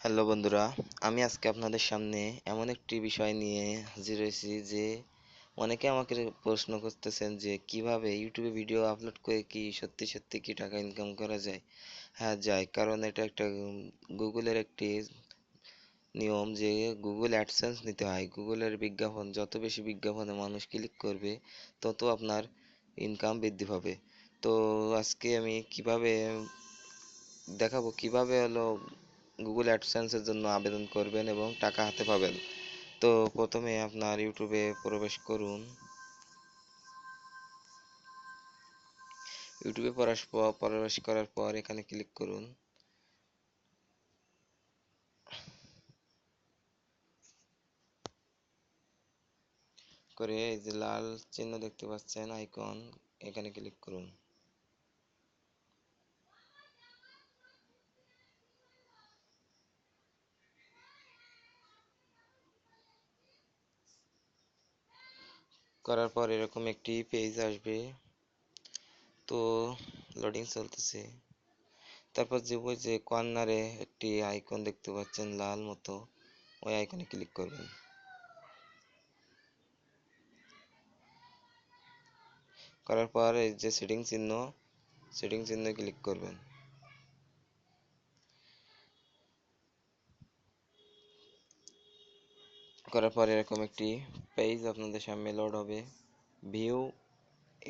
Hello বন্ধুরা, আমি আজকে আপনাদের সামনে এমন একটি বিষয় নিয়ে হাজির হয়েছি যে অনেকে আমাকে প্রশ্ন করতেছেন যে কিভাবে ইউটিউবে ভিডিও আপলোড করে কি সত্যি সত্যি কি টাকা ইনকাম করা যায়। হ্যাঁ যায়, কারণ এটা একটা গুগলের একটি নিয়ম যে গুগল অ্যাডসেন্স নিতে হয়। গুগলের বিজ্ঞাপন, যত বেশি বিজ্ঞাপনে মানুষ ক্লিক করবে তত আপনার ইনকাম বৃদ্ধি পাবে। তো আজকে আমি কিভাবে দেখাবো কিভাবে হলো গুগল অ্যাডসেন্সের জন্য আবেদন করবেন এবং টাকা হাতে পাবেন। তো প্রথমে আপনার ইউটিউবে প্রবেশ করুন। ইউটিউবে প্রবেশ করার পর এখানে ক্লিক করুন। করে এই যে লাল চিহ্ন দেখতে পাচ্ছেন আইকন, এখানে ক্লিক করুন। করার পর এরকম একটি পেজ আসবে। তো লোডিং চলতেছে। তারপর যে ওই যে কর্নারে একটি আইকন দেখতে পাচ্ছেন লাল মতো, ওই আইকনে ক্লিক করবেন। করার পর এই যে সেটিং চিহ্ন ক্লিক করবেন। করার পর এরকম একটি পেজ আপনাদের সামনে লোড হবে। ভিউ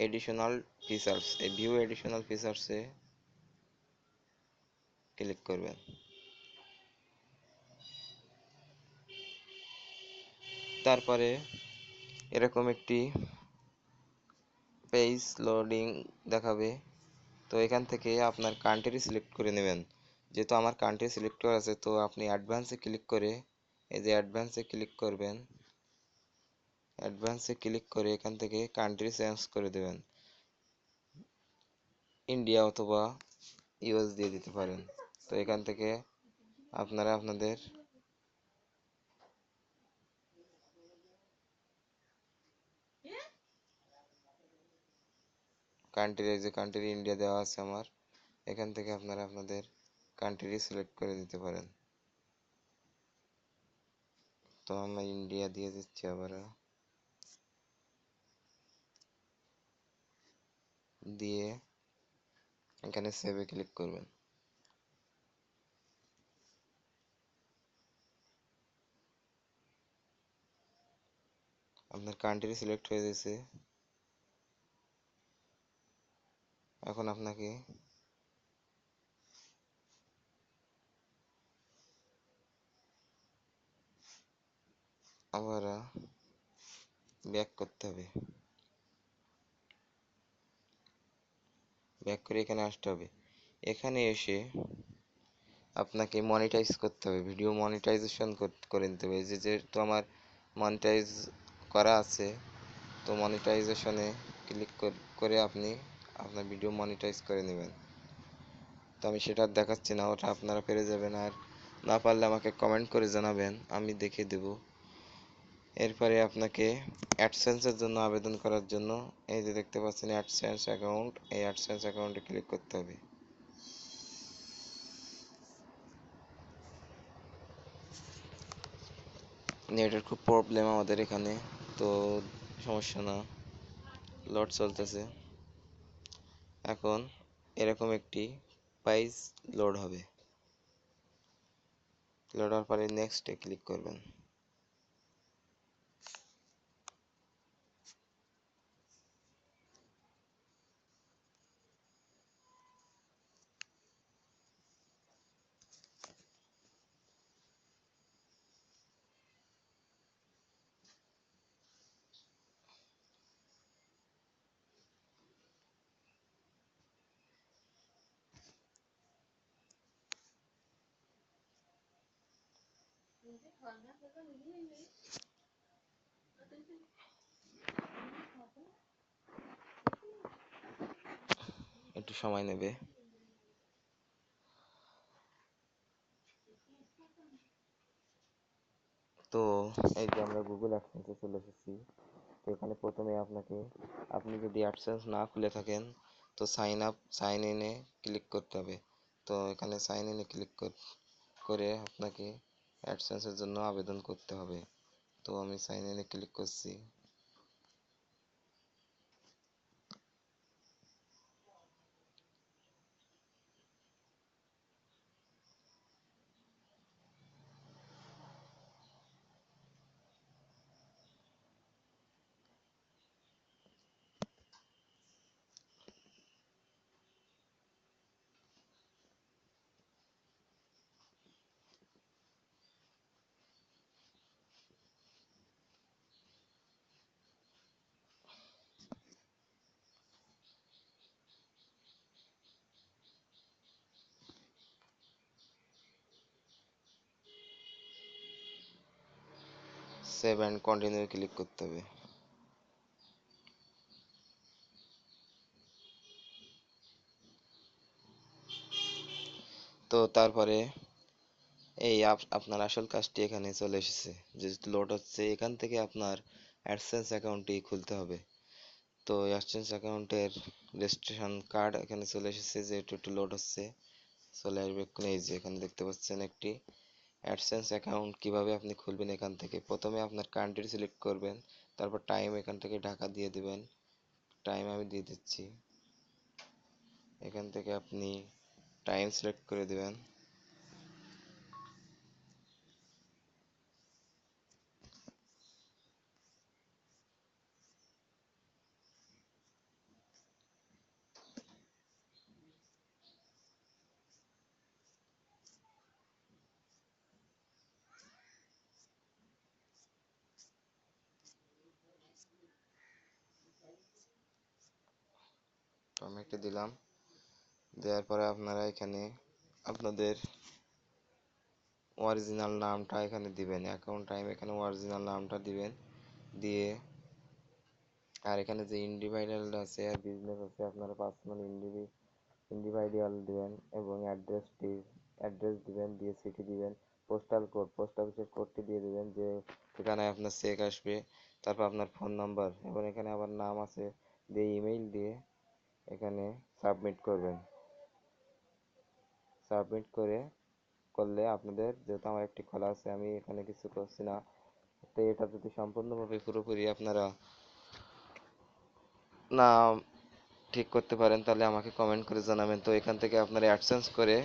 এডিশনাল ফিচার্স, এই ভিউ এডিশনাল ফিচার্সে ক্লিক করবেন। তারপরে এরকম একটি পেজ লোডিং দেখাবে। তো এখান থেকে আপনার কান্ট্রি সিলেক্ট করে নেবেন। যেহেতু আমার কান্ট্রি সিলেক্ট করা আছে, তো আপনি অ্যাডভান্সে ক্লিক করে এই যে অ্যাডভান্সে ক্লিক করবেন। অ্যাডভান্সে ক্লিক করে এখান থেকে কান্ট্রি চেঞ্জ করে দেবেন। ইন্ডিয়া অথবা ইউএস দিয়ে দিতে পারেন। তো এখান থেকে আপনারা আপনাদের কান্ট্রি, এই যে কান্ট্রি ইন্ডিয়া দেওয়া আছে আমার, এখান থেকে আপনারা আপনাদের কান্ট্রি সিলেক্ট করে দিতে পারেন। তো আমরা ইন্ডিয়া দিয়ে দিচ্ছি আবারও, দিয়ে এখানে সেভে ক্লিক করবেন। আপনার কান্ট্রি সিলেক্ট হয়ে গেছে। এখন আপনাকে আবার ব্যাক করতে হবে। ব্যাক করে এখানে আসতে হবে। এখানে এসে আপনাকে মনিটাইজ করতে হবে, ভিডিও মনিটাইজেশন করে নিতে হবে। যে যেহেতু আমার মনিটাইজ করা আছে, তো মনিটাইজেশনে ক্লিক করে আপনি আপনার ভিডিও মনিটাইজ করে নেবেন। তো আমি সেটা আর দেখাচ্ছি না, ওটা আপনারা পেরে যাবেন। আর না পারলে আমাকে কমেন্ট করে জানাবেন, আমি দেখে দেব। এরপরে আপনাকে অ্যাডসেন্সের জন্য আবেদন করার জন্য এই যে দেখতে পাচ্ছেন অ্যাডসেন্স অ্যাকাউন্ট, এই অ্যাডসেন্স অ্যাকাউন্টে ক্লিক করতে হবে। নেটের খুব প্রবলেম আমাদের এখানে, তো সমস্যা না, লোড চলতেছে। এখন এরকম একটি পেজ লোড হবে। লোড হওয়ার পরে নেক্সটে ক্লিক করবেন। একটু সময় নেবে। তো এই যে আমরা গুগল অ্যাডসেন্সে চলে এসেছি। তো এখানে প্রথমে আপনি যদি অ্যাডসেন্স না খুলে থাকেন, তো সাইন ইনে ক্লিক করতে হবে। তো এখানে সাইন ইনে ক্লিক করে আপনাকে অ্যাডসেন্সের জন্য আবেদন করতে হবে। তো আমি সাইন ইনে ক্লিক করছি। সেভ অ্যান্ড কন্টিনিউ ক্লিক করতে হবে। তো তারপরে এই আপনার আসল কাজটি এখানে চলে এসেছে, যে লোড হচ্ছে। এখান থেকে আপনার অ্যাডসেন্স অ্যাকাউন্টটি খুলতে হবে। তো অ্যাডসেন্স অ্যাকাউন্টের রেজিস্ট্রেশন কার্ড এখানে চলে এসেছে, যে একটু লোড হচ্ছে, চলে আসবে এক্ষুনি। এই যে এখানে দেখতে পাচ্ছেন একটি অ্যাডসেন্স অ্যাকাউন্ট কিভাবে আপনি খুলবেন। এখান থেকে প্রথমে আপনার কান্ট্রি সিলেক্ট করবেন, তারপর টাইম এখান থেকে ঢাকা দিয়ে দিবেন। টাইম আমি দিয়ে দিচ্ছি। এখান থেকে আপনি টাইম সিলেক্ট করে দিবেন। তো আমি একটা দিলাম। দেওয়ার পরে আপনারা এখানে আপনাদের অরিজিনাল নামটা এখানে দিবেন। অ্যাকাউন্ট টাইম এখানে অরিজিনাল নামটা দিবেন। দিয়ে আর এখানে যে ইন্ডিভিজুয়াল আছে আর বিজনেস আছে, আপনারা পার্সোনাল ইন্ডিভিজুয়াল দিবেন এবং অ্যাড্রেস দিবেন, দিয়ে সিটি দিবেন, পোস্টাল কোড, পোস্ট অফিসের কোডটি দিয়ে দিবেন, যে ঠিকানায় আপনার চেক আসবে। তারপর আপনার ফোন নাম্বার এবং এখানে আবার নাম আছে, দিয়ে ইমেইল দিয়ে এখানে সাবমিট করবেন। সাবমিট করলে আপনাদের, যেহেতু আমার একটি খোলা আছে, আমি এখানে কিছু করছি না। তো এটা যদি সম্পূর্ণভাবে পুরোপুরি আপনারা না ঠিক করতে পারেন, তাহলে আমাকে কমেন্ট করে জানাবেন। তো এখান থেকে আপনারা অ্যাডসেন্স করে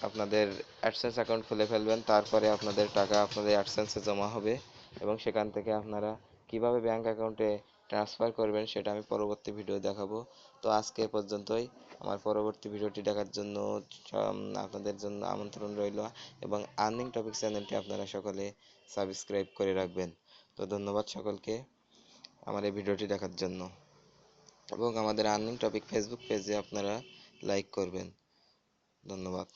আপনাদের অ্যাডসেন্স অ্যাকাউন্ট খুলে ফেলবেন। তারপরে আপনাদের টাকা আপনাদের অ্যাডসেন্সে জমা হবে এবং সেখান থেকে আপনারা কিভাবে ব্যাংক অ্যাকাউন্টে ট্রান্সফার করবেন সেটা আমি পরবর্তী ভিডিও দেখাবো। তো আজকে এ পর্যন্তই। আমার পরবর্তী ভিডিওটি দেখার জন্য আপনাদের জন্য আমন্ত্রণ রইল, এবং আর্নিং টপিক চ্যানেলটি আপনারা সকলে সাবস্ক্রাইব করে রাখবেন। তো ধন্যবাদ সকলকে আমার এই ভিডিওটি দেখার জন্য, এবং আমাদের আর্নিং টপিক ফেসবুক পেজে আপনারা লাইক করবেন। ধন্যবাদ।